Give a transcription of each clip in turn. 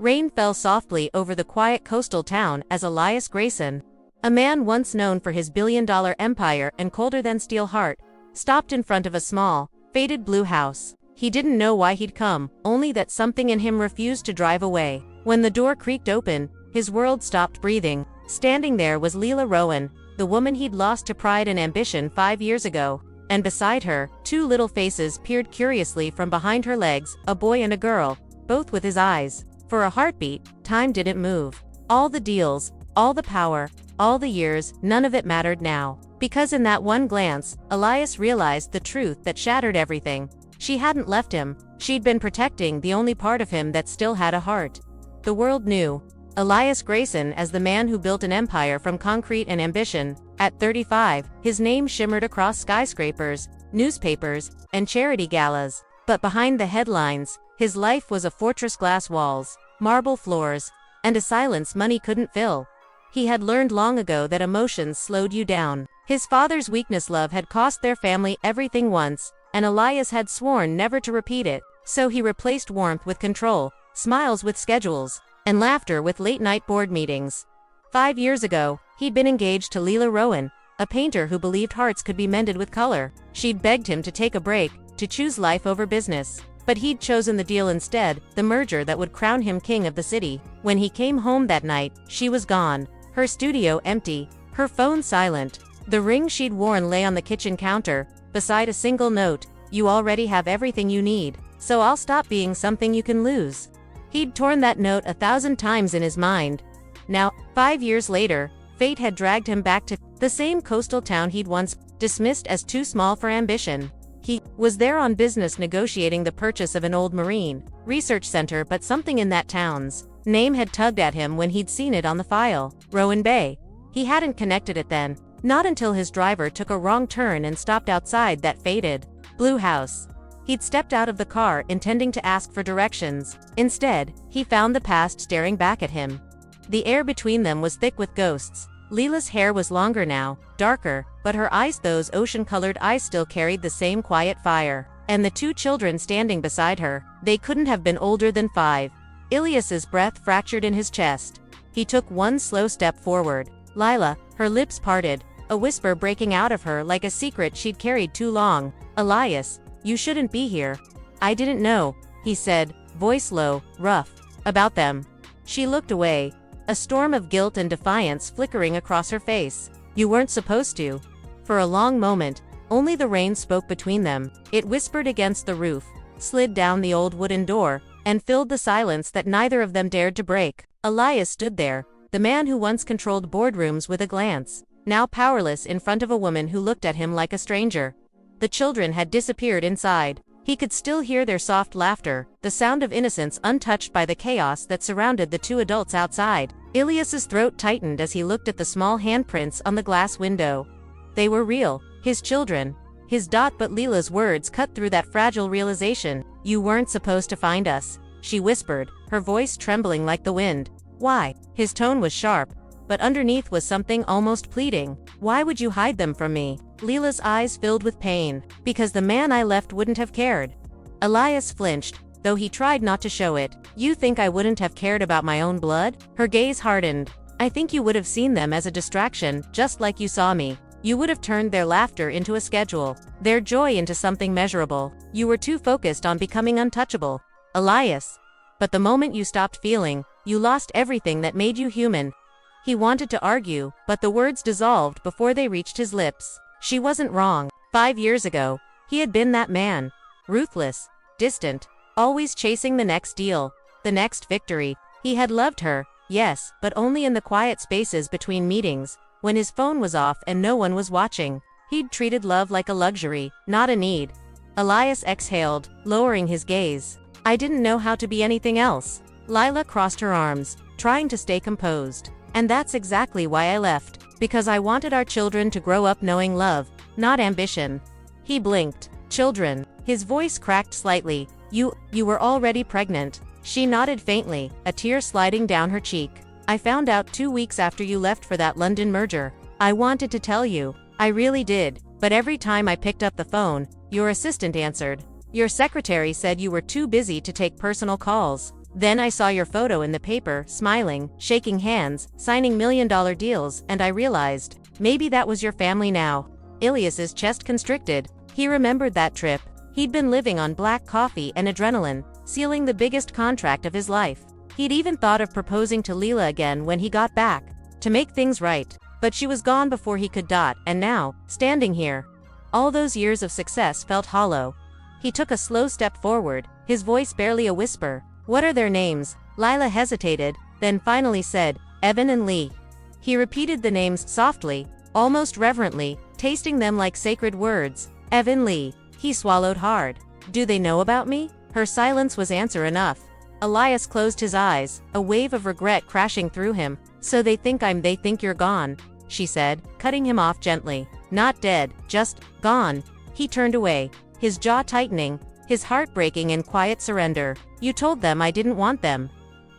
Rain fell softly over the quiet coastal town as Elias Grayson, a man once known for his billion-dollar empire and colder-than-steel heart, stopped in front of a small, faded blue house. He didn't know why he'd come, only that something in him refused to drive away. When the door creaked open, his world stopped breathing. Standing there was Lila Rowan, the woman he'd lost to pride and ambition 5 years ago. And beside her, two little faces peered curiously from behind her legs, a boy and a girl, both with his eyes. For a heartbeat, time didn't move. All the deals, all the power, all the years, none of it mattered now. Because in that one glance, Elias realized the truth that shattered everything. She hadn't left him. She'd been protecting the only part of him that still had a heart. The world knew Elias Grayson as the man who built an empire from concrete and ambition. At 35, his name shimmered across skyscrapers, newspapers, and charity galas. But behind the headlines, his life was a fortress: glass walls, marble floors, and a silence money couldn't fill. He had learned long ago that emotions slowed you down. His father's weakness, love, had cost their family everything once, and Elias had sworn never to repeat it. So he replaced warmth with control, smiles with schedules, and laughter with late-night board meetings. 5 years ago, he'd been engaged to Lila Rowan, a painter who believed hearts could be mended with color. She'd begged him to take a break, to choose life over business. But he'd chosen the deal instead, the merger that would crown him king of the city. When he came home that night, she was gone. Her studio empty, her phone silent. The ring she'd worn lay on the kitchen counter, beside a single note: "You already have everything you need, so I'll stop being something you can lose." He'd torn that note 1,000 times in his mind. Now, 5 years later, fate had dragged him back to the same coastal town he'd once dismissed as too small for ambition. He was there on business, negotiating the purchase of an old marine research center, but something in that town's name had tugged at him when he'd seen it on the file. Rowan Bay. He hadn't connected it then, not until his driver took a wrong turn and stopped outside that faded blue house. He'd stepped out of the car intending to ask for directions. Instead, he found the past staring back at him. The air between them was thick with ghosts. Lila's hair was longer now, darker, but her eyes, those ocean-colored eyes, still carried the same quiet fire. And the two children standing beside her, they couldn't have been older than 5. Elias's breath fractured in his chest. He took one slow step forward. Lila, her lips parted, a whisper breaking out of her like a secret she'd carried too long. "Elias, you shouldn't be here." "I didn't know," he said, voice low, rough. "About them." She looked away, a storm of guilt and defiance flickering across her face. "You weren't supposed to." For a long moment, only the rain spoke between them. It whispered against the roof, slid down the old wooden door, and filled the silence that neither of them dared to break. Elias stood there, the man who once controlled boardrooms with a glance, now powerless in front of a woman who looked at him like a stranger. The children had disappeared inside. He could still hear their soft laughter, the sound of innocence untouched by the chaos that surrounded the two adults outside. Elias's throat tightened as he looked at the small handprints on the glass window. They were real, his children. His dot, but Lila's words cut through that fragile realization. "You weren't supposed to find us," she whispered, her voice trembling like the wind. "Why?" His tone was sharp, but underneath was something almost pleading. "Why would you hide them from me?" Lila's eyes filled with pain. "Because the man I left wouldn't have cared." Elias flinched, though he tried not to show it. "You think I wouldn't have cared about my own blood?" Her gaze hardened. "I think you would have seen them as a distraction, just like you saw me. You would have turned their laughter into a schedule, their joy into something measurable. You were too focused on becoming untouchable, Elias. But the moment you stopped feeling, you lost everything that made you human." He wanted to argue, but the words dissolved before they reached his lips. She wasn't wrong. 5 years ago, he had been that man. Ruthless, distant, always chasing the next deal, the next victory. He had loved her, yes, but only in the quiet spaces between meetings, when his phone was off and no one was watching. He'd treated love like a luxury, not a need. Elias exhaled, lowering his gaze. "I didn't know how to be anything else." Lila crossed her arms, trying to stay composed. "And that's exactly why I left. Because I wanted our children to grow up knowing love, not ambition." He blinked. "Children." His voice cracked slightly. You were already pregnant." She nodded faintly, a tear sliding down her cheek. "I found out 2 weeks after you left for that London merger. I wanted to tell you. I really did. But every time I picked up the phone, your assistant answered. Your secretary said you were too busy to take personal calls." Then I saw your photo in the paper, smiling, shaking hands, signing million-dollar deals, and I realized, maybe that was your family now. Elias's chest constricted. He remembered that trip. He'd been living on black coffee and adrenaline, sealing the biggest contract of his life. He'd even thought of proposing to Lila again when he got back, to make things right. But she was gone before he could dot, and now, standing here, all those years of success felt hollow. He took a slow step forward, his voice barely a whisper. What are their names? Lila hesitated, then finally said, Evan and Lee. He repeated the names softly, almost reverently, tasting them like sacred words. Evan Lee. He swallowed hard. Do they know about me? Her silence was answer enough. Elias closed his eyes, a wave of regret crashing through him. So they think you're gone, she said, cutting him off gently. Not dead, just gone. He turned away, his jaw tightening, his heart breaking in quiet surrender. You told them I didn't want them.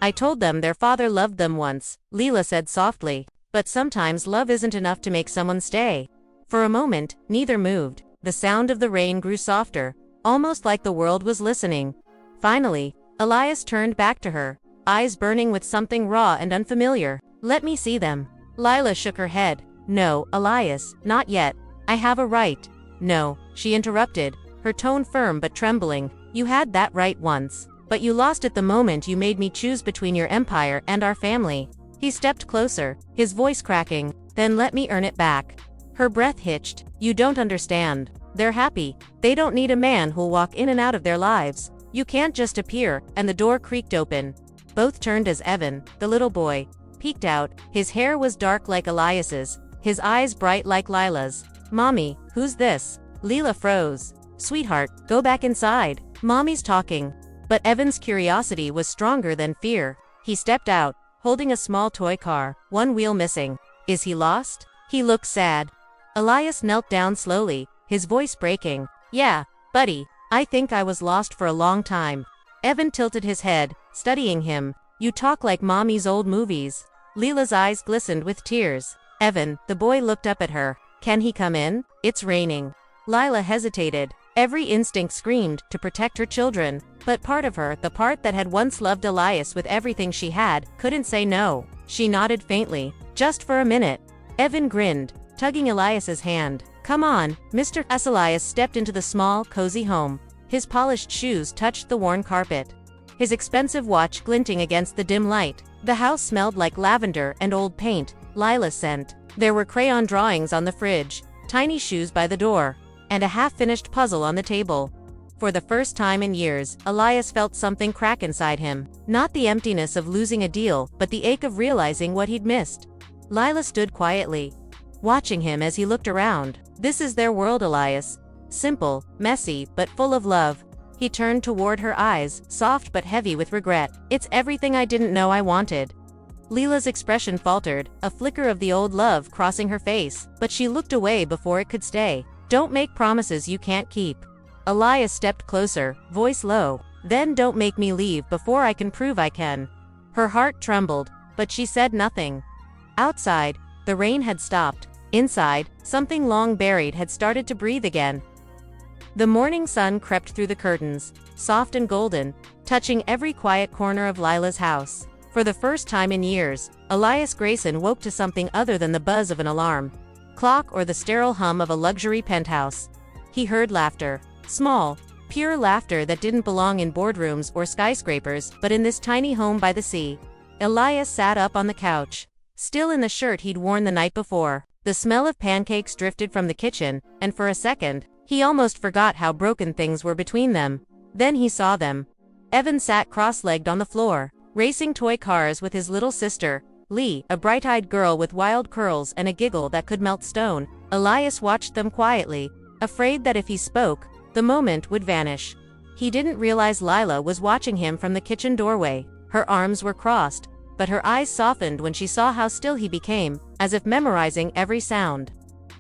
I told them their father loved them once, Lila said softly. But sometimes love isn't enough to make someone stay. For a moment, neither moved. The sound of the rain grew softer, almost like the world was listening. Finally, Elias turned back to her, eyes burning with something raw and unfamiliar. Let me see them. Lila shook her head. No, Elias, not yet. I have a right. No, she interrupted, her tone firm but trembling. You had that right once, but you lost it the moment you made me choose between your empire and our family. He stepped closer, his voice cracking. Then let me earn it back. Her breath hitched. You don't understand. They're happy. They don't need a man who'll walk in and out of their lives. You can't just appear, and the door creaked open. Both turned as Evan, the little boy, peeked out. His hair was dark like Elias's, his eyes bright like Lila's. Mommy, who's this? Lila froze. Sweetheart, go back inside. Mommy's talking. But Evan's curiosity was stronger than fear. He stepped out, holding a small toy car, one wheel missing. Is he lost? He looked sad. Elias knelt down slowly, his voice breaking. Yeah, buddy, I think I was lost for a long time. Evan tilted his head, studying him. You talk like Mommy's old movies. Lila's eyes glistened with tears. Evan, the boy looked up at her. Can he come in? It's raining. Lila hesitated. Every instinct screamed to protect her children, but part of her, the part that had once loved Elias with everything she had, couldn't say no. She nodded faintly. Just for a minute. Evan grinned, tugging Elias's hand. Come on, Mr. S. Elias stepped into the small, cozy home. His polished shoes touched the worn carpet, his expensive watch glinting against the dim light. The house smelled like lavender and old paint, lilac scent. There were crayon drawings on the fridge, tiny shoes by the door, and a half-finished puzzle on the table. For the first time in years, Elias felt something crack inside him. Not the emptiness of losing a deal, but the ache of realizing what he'd missed. Lila stood quietly, watching him as he looked around. This is their world, Elias. Simple, messy, but full of love. He turned toward her, eyes soft but heavy with regret. It's everything I didn't know I wanted. Lila's expression faltered, a flicker of the old love crossing her face, but she looked away before it could stay. Don't make promises you can't keep. Elias stepped closer, voice low. Then don't make me leave before I can prove I can. Her heart trembled, but she said nothing. Outside, the rain had stopped. Inside, something long buried had started to breathe again. The morning sun crept through the curtains, soft and golden, touching every quiet corner of Lila's house. For the first time in years, Elias Grayson woke to something other than the buzz of an alarm clock or the sterile hum of a luxury penthouse. He heard laughter. Small, pure laughter that didn't belong in boardrooms or skyscrapers, but in this tiny home by the sea. Elias sat up on the couch, still in the shirt he'd worn the night before. The smell of pancakes drifted from the kitchen, and for a second, he almost forgot how broken things were between them. Then he saw them. Evan sat cross-legged on the floor, racing toy cars with his little sister, Lee, a bright-eyed girl with wild curls and a giggle that could melt stone. Elias watched them quietly, afraid that if he spoke, the moment would vanish. He didn't realize Lila was watching him from the kitchen doorway. Her arms were crossed, but her eyes softened when she saw how still he became, as if memorizing every sound,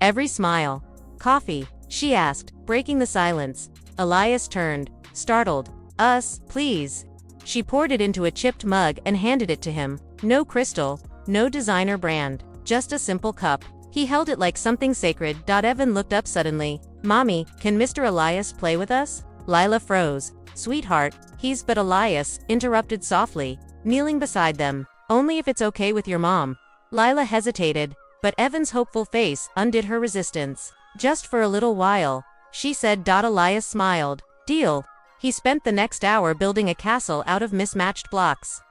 every smile. Coffee? She asked, breaking the silence. Elias turned, startled. Us, please. She poured it into a chipped mug and handed it to him. No crystal, no designer brand, just a simple cup. He held it like something sacred. Evan looked up suddenly. Mommy, can Mr. Elias play with us? Lila froze. Sweetheart, but Elias interrupted softly, kneeling beside them. Only if it's okay with your mom. Lila hesitated, but Evan's hopeful face undid her resistance. Just for a little while, she said. Elias smiled. Deal. He spent the next hour building a castle out of mismatched blocks.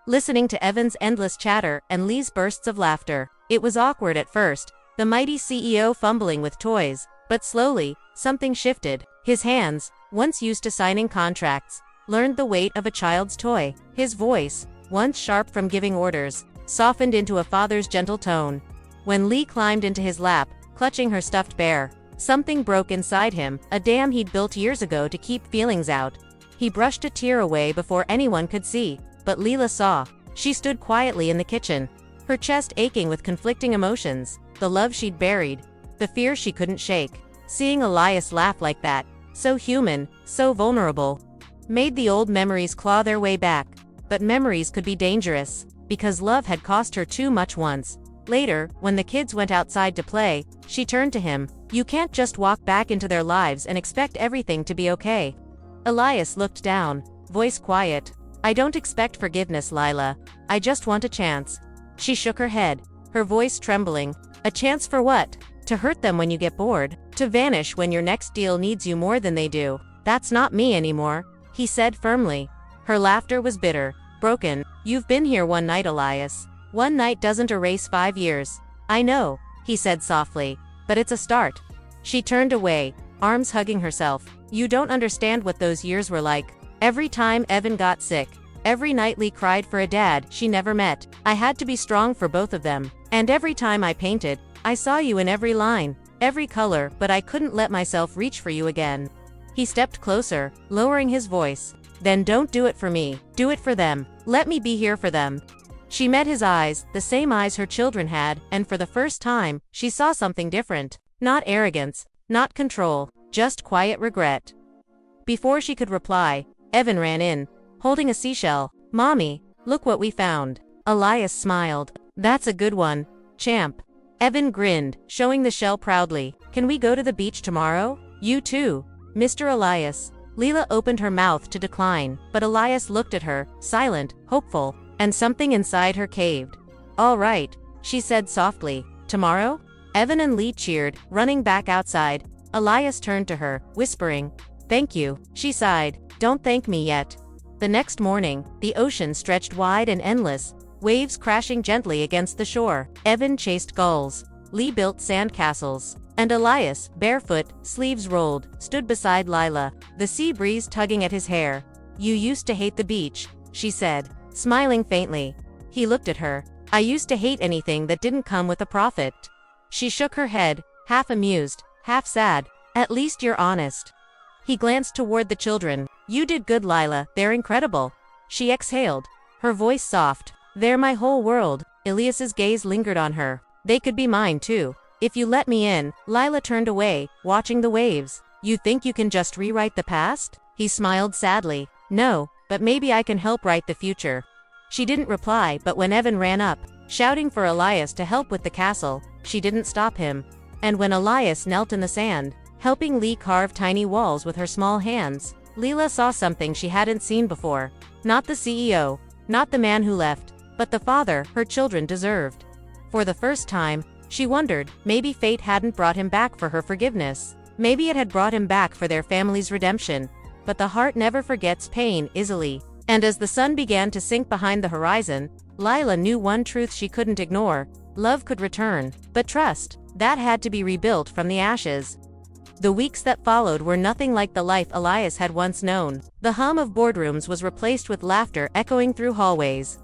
Listening to Evan's endless chatter and Lee's bursts of laughter. It was awkward at first, the mighty CEO fumbling with toys, but slowly, something shifted. His hands, once used to signing contracts, learned the weight of a child's toy. His voice, once sharp from giving orders, softened into a father's gentle tone. When Lee climbed into his lap, clutching her stuffed bear, something broke inside him, a dam he'd built years ago to keep feelings out. He brushed a tear away before anyone could see, but Lila saw. She stood quietly in the kitchen, her chest aching with conflicting emotions, the love she'd buried, the fear she couldn't shake. Seeing Elias laugh like that, so human, so vulnerable, made the old memories claw their way back. But memories could be dangerous, because love had cost her too much once. Later, when the kids went outside to play, she turned to him. You can't just walk back into their lives and expect everything to be okay. Elias looked down, voice quiet. I don't expect forgiveness, Lila. I just want a chance. She shook her head, her voice trembling. A chance for what? To hurt them when you get bored? To vanish when your next deal needs you more than they do? That's not me anymore, he said firmly. Her laughter was bitter, broken. You've been here one night, Elias. One night doesn't erase 5 years. I know, he said softly, but it's a start. She turned away, arms hugging herself. You don't understand what those years were like. Every time Evan got sick, every night Lee cried for a dad she never met. I had to be strong for both of them. And every time I painted, I saw you in every line, every color, but I couldn't let myself reach for you again. He stepped closer, lowering his voice. Then don't do it for me, do it for them. Let me be here for them. She met his eyes, the same eyes her children had, and for the first time, she saw something different. Not arrogance, not control, just quiet regret. Before she could reply, Evan ran in, holding a seashell. Mommy, look what we found. Elias smiled. That's a good one, champ. Evan grinned, showing the shell proudly. Can we go to the beach tomorrow? You too, Mr. Elias. Lila opened her mouth to decline, but Elias looked at her, silent, hopeful, and something inside her caved. All right, she said softly. Tomorrow? Evan and Lee cheered, running back outside. Elias turned to her, whispering, Thank you. She sighed. Don't thank me yet. The next morning, the ocean stretched wide and endless, waves crashing gently against the shore. Evan chased gulls. Lee built sand castles. And Elias, barefoot, sleeves rolled, stood beside Lila, the sea breeze tugging at his hair. You used to hate the beach, she said, smiling faintly. He looked at her. I used to hate anything that didn't come with a profit. She shook her head, half amused, half sad. At least you're honest. He glanced toward the children. You did good, Lila, they're incredible. She exhaled, her voice soft. They're my whole world. Elias's gaze lingered on her. They could be mine too. If you let me in. Lila turned away, watching the waves. You think you can just rewrite the past? He smiled sadly. No, but maybe I can help write the future. She didn't reply, but when Evan ran up, shouting for Elias to help with the castle, she didn't stop him. And when Elias knelt in the sand, helping Lee carve tiny walls with her small hands, Lila saw something she hadn't seen before. Not the CEO, not the man who left, but the father her children deserved. For the first time, she wondered, maybe fate hadn't brought him back for her forgiveness. Maybe it had brought him back for their family's redemption. But the heart never forgets pain easily. And as the sun began to sink behind the horizon, Lila knew one truth she couldn't ignore. Love could return, but trust, that had to be rebuilt from the ashes. The weeks that followed were nothing like the life Elias had once known. The hum of boardrooms was replaced with laughter echoing through hallways,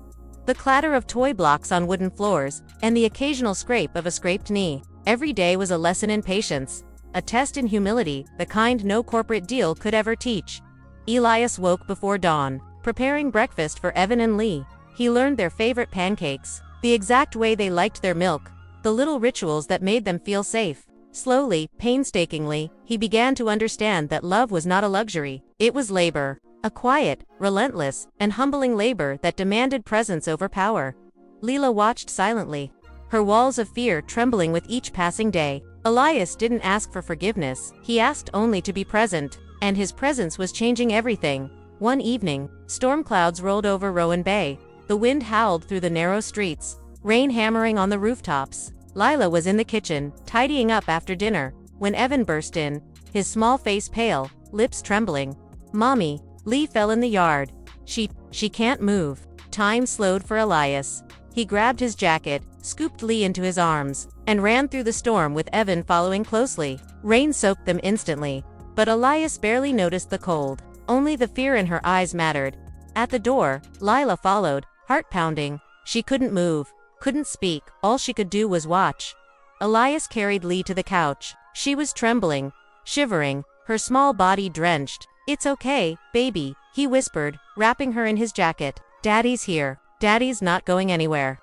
the clatter of toy blocks on wooden floors, and the occasional scrape of a scraped knee. Every day was a lesson in patience, a test in humility, the kind no corporate deal could ever teach. Elias woke before dawn, preparing breakfast for Evan and Lee. He learned their favorite pancakes, the exact way they liked their milk, the little rituals that made them feel safe. Slowly, painstakingly, he began to understand that love was not a luxury, it was labor. A quiet, relentless, and humbling labor that demanded presence over power. Lila watched silently, her walls of fear trembling with each passing day. Elias didn't ask for forgiveness, he asked only to be present, and his presence was changing everything. One evening, storm clouds rolled over Rowan Bay. The wind howled through the narrow streets, rain hammering on the rooftops. Lila was in the kitchen, tidying up after dinner, when Evan burst in, his small face pale, lips trembling. "Mommy, Lee fell in the yard. She can't move." Time slowed for Elias. He grabbed his jacket, scooped Lee into his arms, and ran through the storm with Evan following closely. Rain soaked them instantly, but Elias barely noticed the cold. Only the fear in her eyes mattered. At the door, Lila followed, heart pounding. She couldn't move, couldn't speak, all she could do was watch. Elias carried Lee to the couch. She was trembling, shivering, her small body drenched. "It's okay, baby," he whispered, wrapping her in his jacket. "Daddy's here. Daddy's not going anywhere."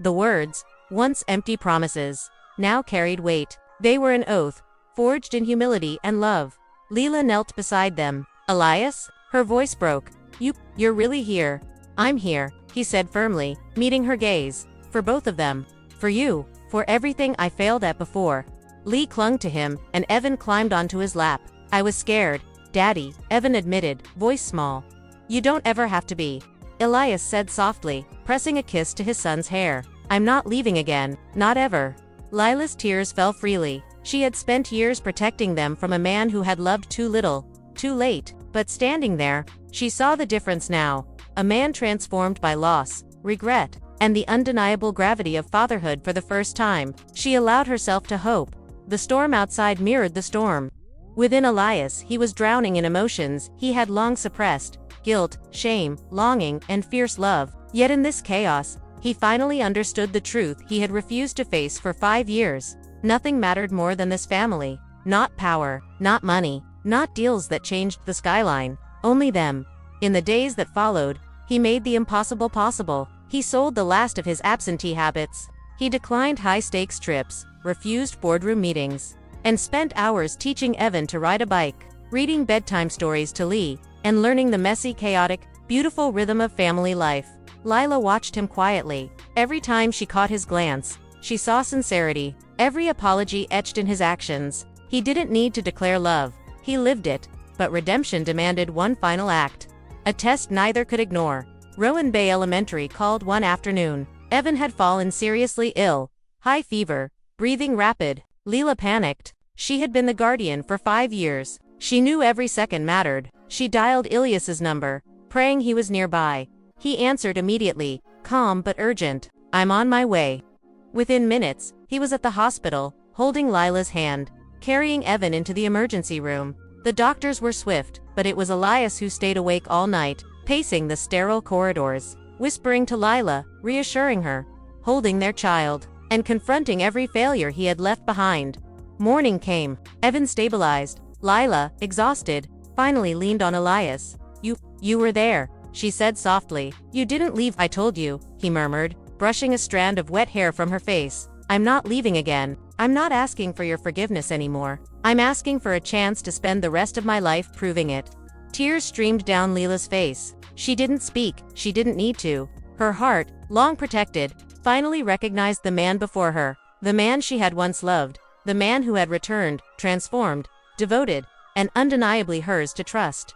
The words, once empty promises, now carried weight. They were an oath, forged in humility and love. Lila knelt beside them. "Elias?" Her voice broke. You're really here." "I'm here," he said firmly, meeting her gaze. "For both of them. For you. For everything I failed at before." Lee clung to him, and Evan climbed onto his lap. "I was scared, Daddy," Evan admitted, voice small. "You don't ever have to be," Elias said softly, pressing a kiss to his son's hair. "I'm not leaving again, not ever." Lila's tears fell freely. She had spent years protecting them from a man who had loved too little, too late. But standing there, she saw the difference now. A man transformed by loss, regret, and the undeniable gravity of fatherhood for the first time. She allowed herself to hope. The storm outside mirrored the storm. Within Elias, he was drowning in emotions he had long suppressed: guilt, shame, longing, and fierce love. Yet in this chaos, he finally understood the truth he had refused to face for 5 years. Nothing mattered more than this family. Not power, not money, not deals that changed the skyline. Only them. In the days that followed, he made the impossible possible. He sold the last of his absentee habits. He declined high-stakes trips, refused boardroom meetings, and spent hours teaching Evan to ride a bike, reading bedtime stories to Lee, and learning the messy, chaotic, beautiful rhythm of family life. Lila watched him quietly. Every time she caught his glance, she saw sincerity, every apology etched in his actions. He didn't need to declare love, he lived it, but redemption demanded one final act. A test neither could ignore. Rowan Bay Elementary called one afternoon. Evan had fallen seriously ill, high fever, breathing rapid. Lila panicked. She had been the guardian for 5 years. She knew every second mattered. She dialed Elias's number, praying he was nearby. He answered immediately, calm but urgent. "I'm on my way." Within minutes, he was at the hospital, holding Lila's hand, carrying Evan into the emergency room. The doctors were swift, but it was Elias who stayed awake all night, pacing the sterile corridors, whispering to Lila, reassuring her, holding their child, and confronting every failure he had left behind. Morning came. Evan stabilized. Lila, exhausted, finally leaned on Elias. You were there," she said softly. "You didn't leave, I told you," he murmured, brushing a strand of wet hair from her face. "I'm not leaving again. I'm not asking for your forgiveness anymore. I'm asking for a chance to spend the rest of my life proving it." Tears streamed down Lila's face. She didn't speak, she didn't need to. Her heart, long protected, finally recognized the man before her, the man she had once loved, the man who had returned, transformed, devoted, and undeniably hers to trust.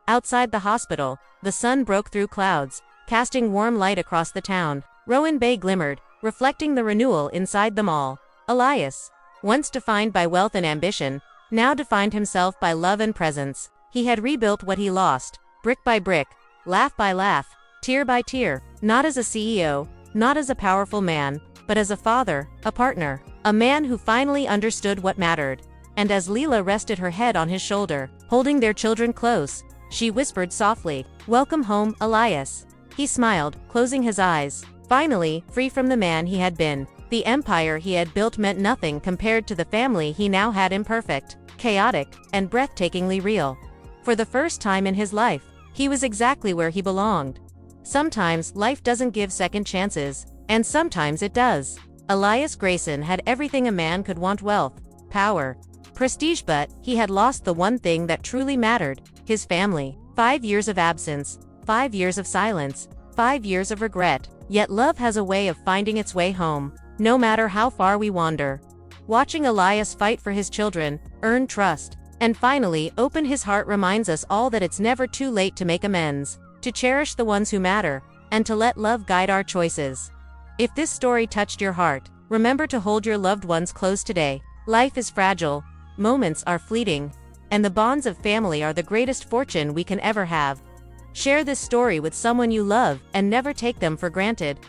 Outside the hospital, the sun broke through clouds, casting warm light across the town. Rowan Bay glimmered, reflecting the renewal inside them all. Elias, once defined by wealth and ambition, now defined himself by love and presence. He had rebuilt what he lost, brick by brick, laugh by laugh, tear by tear, not as a CEO, not as a powerful man, but as a father, a partner, a man who finally understood what mattered. And as Lila rested her head on his shoulder, holding their children close, she whispered softly, "Welcome home, Elias." He smiled, closing his eyes. Finally, free from the man he had been. The empire he had built meant nothing compared to the family he now had, imperfect, chaotic, and breathtakingly real. For the first time in his life, he was exactly where he belonged. Sometimes life doesn't give second chances, and sometimes it does. Elias Grayson had everything a man could want: wealth, power, prestige, but he had lost the one thing that truly mattered: his family. 5 years of absence, 5 years of silence, 5 years of regret. Yet love has a way of finding its way home, no matter how far we wander. Watching Elias fight for his children, earn trust, And finally, Open His Heart reminds us all that it's never too late to make amends, to cherish the ones who matter, and to let love guide our choices. If this story touched your heart, remember to hold your loved ones close today. Life is fragile, moments are fleeting, and the bonds of family are the greatest fortune we can ever have. Share this story with someone you love and never take them for granted.